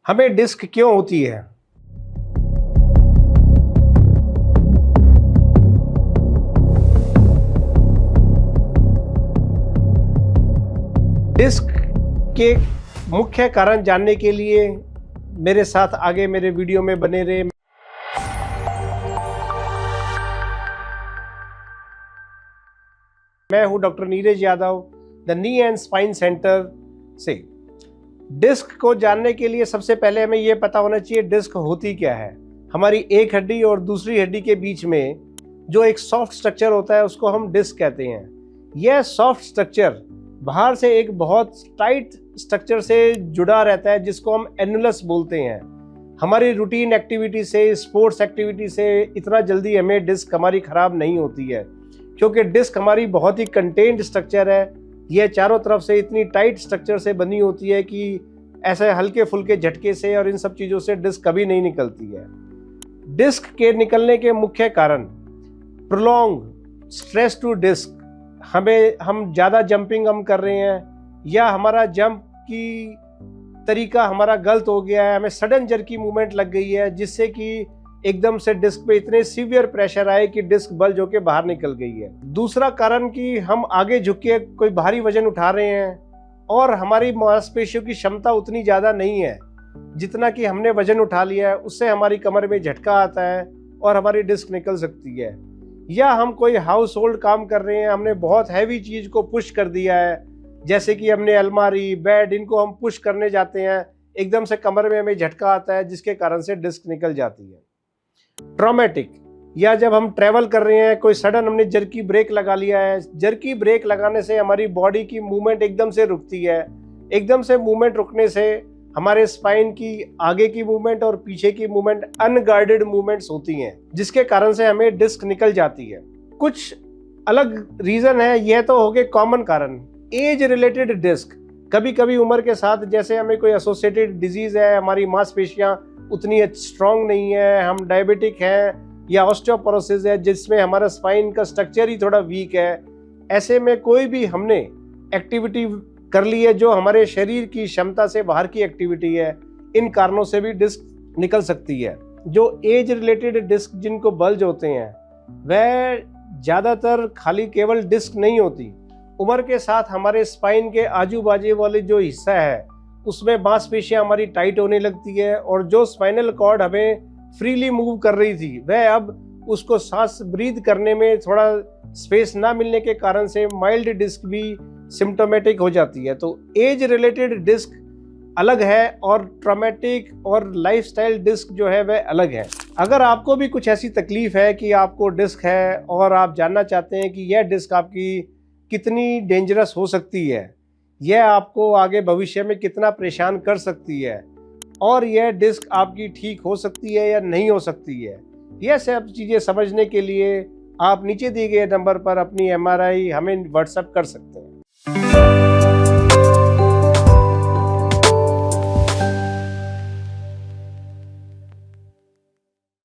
हमें डिस्क क्यों होती है? डिस्क के मुख्य कारण जानने के लिए मेरे साथ आगे मेरे वीडियो में बने रहे। मैं हूं doctor Neeraj Yadav, the knee and spine centre से। डिस्क को जानने के लिए सबसे पहले हमें यह पता होना चाहिए डिस्क होती क्या है। हमारी एक हड्डी और दूसरी हड्डी के बीच में जो एक सॉफ्ट स्ट्रक्चर होता है उसको हम डिस्क कहते हैं। यह सॉफ्ट स्ट्रक्चर बाहर से एक बहुत टाइट स्ट्रक्चर से जुड़ा रहता है जिसको हम एनुलस बोलते हैं। हमारी रूटीन एक्टिविटी से, स्पोर्ट्स एक्टिविटी से इतना जल्दी हमें डिस्क हमारी खराब नहीं होती है, क्योंकि डिस्क हमारी बहुत ही कंटेन्ड स्ट्रक्चर है। यह चारों तरफ से इतनी टाइट स्ट्रक्चर से बनी होती है कि ऐसे हल्के फुल्के झटके से और इन सब चीज़ों से डिस्क कभी नहीं निकलती है। डिस्क के निकलने के मुख्य कारण प्रोलॉन्ग स्ट्रेस टू डिस्क, हम ज़्यादा जंपिंग हम कर रहे हैं या हमारा जंप की तरीका हमारा गलत हो गया है, हमें सडन जर्की मूवमेंट लग गई है जिससे कि एकदम से डिस्क पे इतने सीवियर प्रेशर आए कि डिस्क बल्ज होके बाहर निकल गई है। दूसरा कारण कि हम आगे झुक के कोई भारी वजन उठा रहे हैं और हमारी मांसपेशियों की क्षमता उतनी ज़्यादा नहीं है जितना कि हमने वजन उठा लिया है, उससे हमारी कमर में झटका आता है और हमारी डिस्क निकल सकती है। या हम कोई हाउस होल्ड काम कर रहे हैं, हमने बहुत हैवी चीज़ को पुश कर दिया है, जैसे कि हमने अलमारी, बेड, इनको हम पुश करने जाते हैं, एकदम से कमर में हमें झटका आता है जिसके कारण से डिस्क निकल जाती है। ट्रॉमेटिक, या जब हम ट्रैवल कर रहे हैं, कोई सडन हमने जर्की ब्रेक लगा लिया है, जर्की ब्रेक लगाने से हमारी बॉडी की मूवमेंट एकदम से रुकती है। एकदम से मूवमेंट रुकने से हमारे स्पाइन की आगे की मूवमेंट और पीछे की मूवमेंट अनगाइडेड मूवमेंट्स होती हैं जिसके कारण से हमें डिस्क निकल जाती है। कुछ अलग रीजन है, यह तो हो गए कॉमन कारण। एज रिलेटेड डिस्क, कभी कभी उम्र के साथ जैसे हमें कोई एसोसिएटेड डिजीज है, हमारी मांसपेशियां उतनी स्ट्रांग नहीं है, हम डायबिटिक हैं या ऑस्टियोपोरोसिस है जिसमें हमारा स्पाइन का स्ट्रक्चर ही थोड़ा वीक है, ऐसे में कोई भी हमने एक्टिविटी कर ली है जो हमारे शरीर की क्षमता से बाहर की एक्टिविटी है, इन कारणों से भी डिस्क निकल सकती है। जो एज रिलेटेड डिस्क जिनको बल्ज होते हैं वह ज़्यादातर खाली केवल डिस्क नहीं होती, उम्र के साथ हमारे स्पाइन के आजू बाजू वाले जो हिस्सा है उसमें मांसपेशियां हमारी टाइट होने लगती है और जो स्पाइनल कॉर्ड हमें फ्रीली मूव कर रही थी वह अब उसको सांस ब्रीथ करने में थोड़ा स्पेस ना मिलने के कारण से माइल्ड डिस्क भी सिम्टोमेटिक हो जाती है। तो एज रिलेटेड डिस्क अलग है और ट्रॉमेटिक और लाइफस्टाइल डिस्क जो है वह अलग है। अगर आपको भी कुछ ऐसी तकलीफ है कि आपको डिस्क है और आप जानना चाहते हैं कि यह डिस्क आपकी कितनी डेंजरस हो सकती है, यह आपको आगे भविष्य में कितना परेशान कर सकती है और यह डिस्क आपकी ठीक हो सकती है या नहीं हो सकती है, यह सब चीज़ें समझने के लिए आप नीचे दिए गए नंबर पर अपनी MRI हमें व्हाट्सएप कर सकते हैं।